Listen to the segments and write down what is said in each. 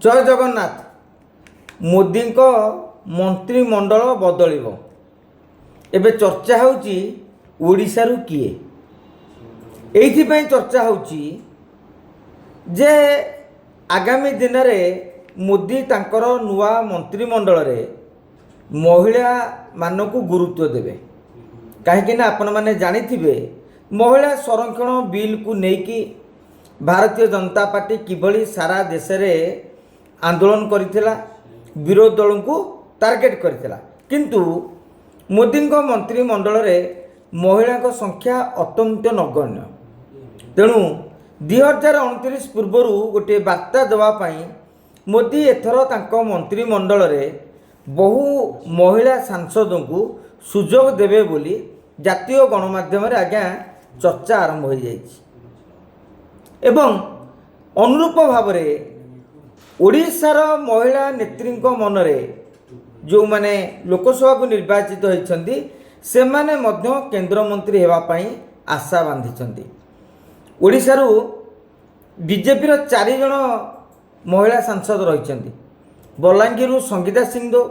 जय जगन्नाथ। मोदी मंत्रिमंडल बदलिब एबे चर्चा होची ओडिशा रु किए एइथिपाई चर्चा होची जे आगामी दिन में मोदी तांकर नुआ मंत्रिमंडल रे महिला मानक गुरुत्व देवे कहीं आपण मैंने जानिथिबे महिला संरक्षण बिल को लेकिन भारतीय जनता पार्टी किभली सारा देश रे आंदोलन करिथिला विरोध दल को टार्गेट करिथिला किंतु मोदी मंत्रिमंडल रे महिला संख्या अत्यंत नगण्य। तेणु 2029 पूर्वर गोटे वार्ता देवाई मोदी एथर तांको मंत्रिमंडल रे बहु महिला सांसद को सुजोग देवे बोली जातीय गणमाध्यम रे आज्ञा चर्चा आरंभ हो जाइछि एवं अनुरूप भाव में ओडिशार महिला नेत्री मनरे जो माने लोकसभा को निर्वाचित होइछन्ति से माने मध्य केंद्र मंत्री हेबा पई आशा बांधिछन्ति। ओडिशारू बीजेपी रो 4 जण महिला सांसद रहिछन्ति। बलांगीरु संगीता सिंहदेव,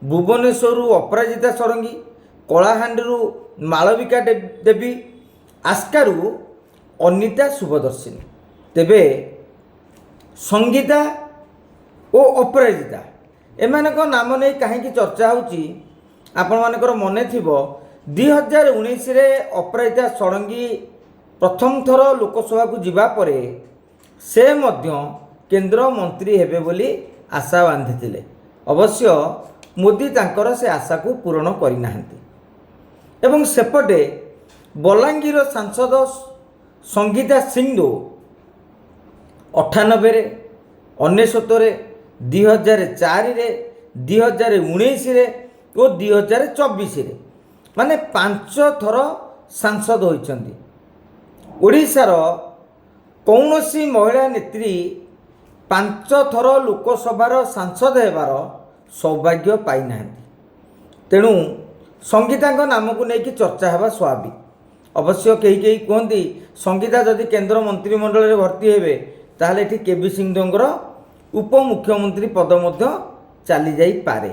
भुवनेश्वरु अपराजिता षडंगी, कलाहांडीरु मालविका देवी, आस्कारु अनिता शुभदर्शिनी। तेबे संगीता और अपराजिता एमानक नाम नहीं कहीं चर्चा होची आपण मानकर मने थिबो 2019 रे अपराजिता षडंगी प्रथम थर लोकसभा को जिबा परे से मध्य केंद्र मंत्री हेबे बोली आशा बांधिथिले। अवश्य मोदी तांकर से आशा को पूर्ण करि नाहंती एवं सेपटे बलांगीर सांसद संगीता सिंहदेव 98 रे 99 रे 2004 रे 2019 रे और 2024 रे माने 5 थर सांसद होइछन्ति। ओडिशार कौनसी महिला नेत्री 5 थर लोकसभार सांसद हेबार सौभाग्य पाई नाहंती। तेणु संगीता नाम को लेकिन चर्चा हेबा स्वाभाविक। अवश्य कई कई कहती संगीता जदि केंद्र मंत्रिमंडल रे भर्ती हेबे ताहले एठी केबी सिंहदेवଙ୍କର उपमुख्यमंत्री पद मध्य चली जाई पारे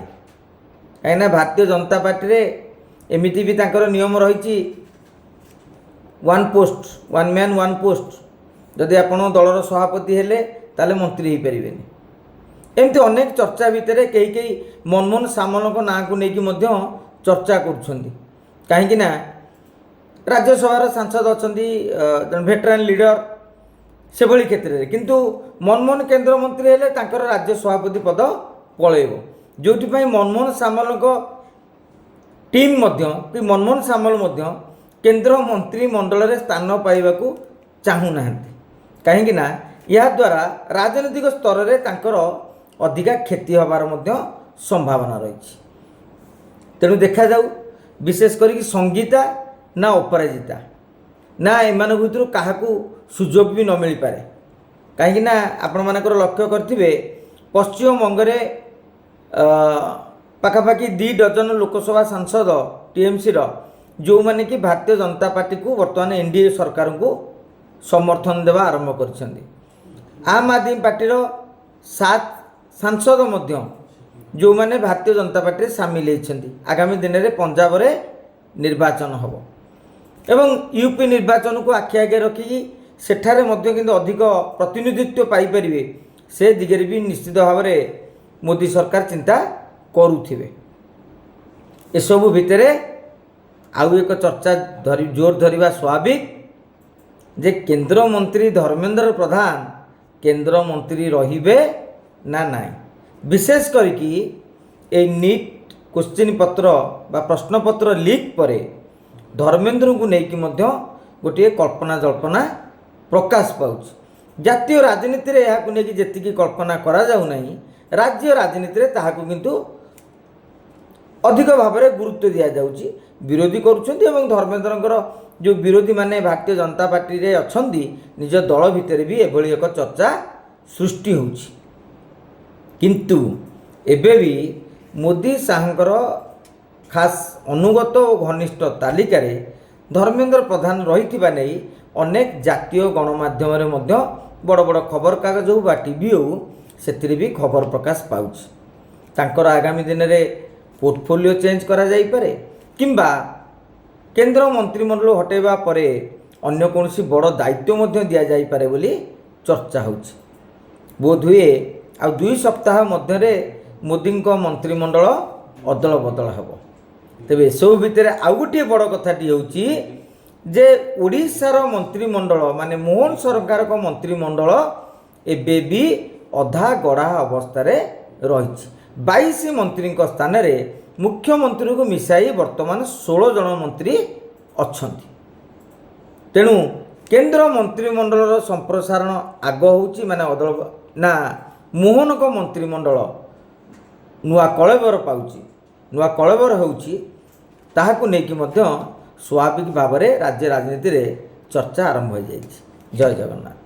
कहीं भारतीय जनता पार्टी रे एमिति भी तांकर नियम रही one post one man one post जदि आपण दलर सभापति हेले ताले मंत्री हो पारे एमती अनेक चर्चा भितर कई कई मनमोहन सामल ना को लेकिन चर्चा कहीं राज्यसभार सांसद अच्छा भेटरान लीडर से भली क्षेत्र में किंतु मनमोहन केंद्र मंत्री हेले तांकर राज्य सभापति पद पलैब जो मनमोहन सामल टीम कि मनमोहन सामल केंद्र मंत्रिमंडल रे स्थान पाइबाकू चाहूना कहीं या द्वारा राजनीतिक स्तर में तांकर अधिका क्षति होबार संभावना रही। तेणु देखा जाऊ विशेष करी संगीता ना अपराजिता ना एमान भीतर क्या सुजोग भी न मिल पारे कहीं आपण मानकर लक्ष्य करथिबे पश्चिम बंगरे पाखापाखि 2 डजन लोकसभा सांसद टीएमसी रो जो माने कि भारतीय जनता पार्टी को वर्तमान एनडीए सरकार को समर्थन देवा आरंभ करछन्ती। आम आदमी पार्टी रो 7 सांसद मध्य जो माने भारतीय जनता पार्टी सामिल होइछन्ती। आगामी दिन में पंजाब रे निर्वाचन हबो एवं यूपी निर्वाचन को आखि आगे रखी सेठारे मध्य किंतु अधिक प्रतिनिधित्व पाई परिवे से दिगरे भी निश्चित भाव में मोदी सरकार चिंता करुथिबे। एसबू भितर आउ एक चर्चा जोर धरिबा स्वाभाविक जे केंद्र मंत्री धर्मेंद्र प्रधान केंद्र मंत्री रहिबे ना नाई। विशेष करके ए नीट क्वेश्चन पत्र बा प्रश्न पत्र लीक परे धर्मेंद्र को लेकिन गोटे कल्पना जल्पना प्रकाश पाउछ। जातीय राजनीति रे यहाकु नेकी जेतिकी कल्पना करा जाउ नाही राज्य राजनीति रे ताहाकु किंतु अधिक भाव में गुरुत्व दिया जाउची। विरोधी करुछन्ती एवं धर्मेंद्रଙ୍କର जो विरोधी माने भारतीय जनता पार्टी रे अछन्ती निज दल भितर भी एभली एक चर्चा सृष्टि होउची किंतु एबे भी मोदी साहंकर खास अनुगत और घनिष्ठ तालिका रे धर्मेंद्र प्रधान रही अनेक जातीय गणमाध्यम बड़ बड़ खबर कागज हो बा टीवी हो ସେଥିରେ ବି ଖବର ପ୍ରକାଶ ପାଉଛି। ତାଙ୍କର ଆଗାମୀ ଦିନରେ ପୋର୍ଟଫୋଲିଓ ଚେଞ୍ଜ କରାଯାଇପାରେ କିମ୍ବା କେନ୍ଦ୍ର ମନ୍ତ୍ରିମଣ୍ଡଳ ହଟାଇବା ପରେ ଅନ୍ୟ କୌଣସି ବଡ଼ ଦାୟିତ୍ୱ ମଧ୍ୟ ଦିଆଯାଇପାରେ ବୋଲି ଚର୍ଚ୍ଚା ହେଉଛି। ବୋଧହୁଏ ଆଉ 2 ସପ୍ତାହ ମଧ୍ୟରେ ମୋଦିଙ୍କ ମନ୍ତ୍ରିମଣ୍ଡଳ ଅଦଳ ବଦଳ ହେବ। ତେବେ ଏସବୁ ଭିତରେ ଆଉ ଗୋଟିଏ ବଡ଼ କଥାଟି ହେଉଛି ଯେ ଓଡ଼ିଶାର ମନ୍ତ୍ରିମଣ୍ଡଳ ମାନେ ମୋହନ ସରକାରଙ୍କ ମନ୍ତ୍ରିମଣ୍ଡଳ ଏବେ ବି ଅଧା ଗଢ଼ା ଅବସ୍ଥାରେ ରହିଛି। 22 ମନ୍ତ୍ରୀଙ୍କ ସ୍ଥାନରେ ମୁଖ୍ୟମନ୍ତ୍ରୀଙ୍କୁ ମିଶାଇ ବର୍ତ୍ତମାନ 16 ଜଣ ମନ୍ତ୍ରୀ ଅଛନ୍ତି। ତେଣୁ କେନ୍ଦ୍ର ମନ୍ତ୍ରିମଣ୍ଡଳର ସମ୍ପ୍ରସାରଣ ଆଗ ହେଉଛି ମାନେ ଅଦଳ ନା ମୋହନଙ୍କ ମନ୍ତ୍ରିମଣ୍ଡଳ ନୂଆ କଳେବର ପାଉଛି, ନୂଆ କଳେବର ହେଉଛି, ତାହାକୁ ନେଇକି ମଧ୍ୟ ସ୍ୱାଭାବିକ ଭାବରେ ରାଜ୍ୟ ରାଜନୀତିରେ ଚର୍ଚ୍ଚା ଆରମ୍ଭ ହୋଇଯାଇଛି। ଜୟ ଜଗନ୍ନାଥ।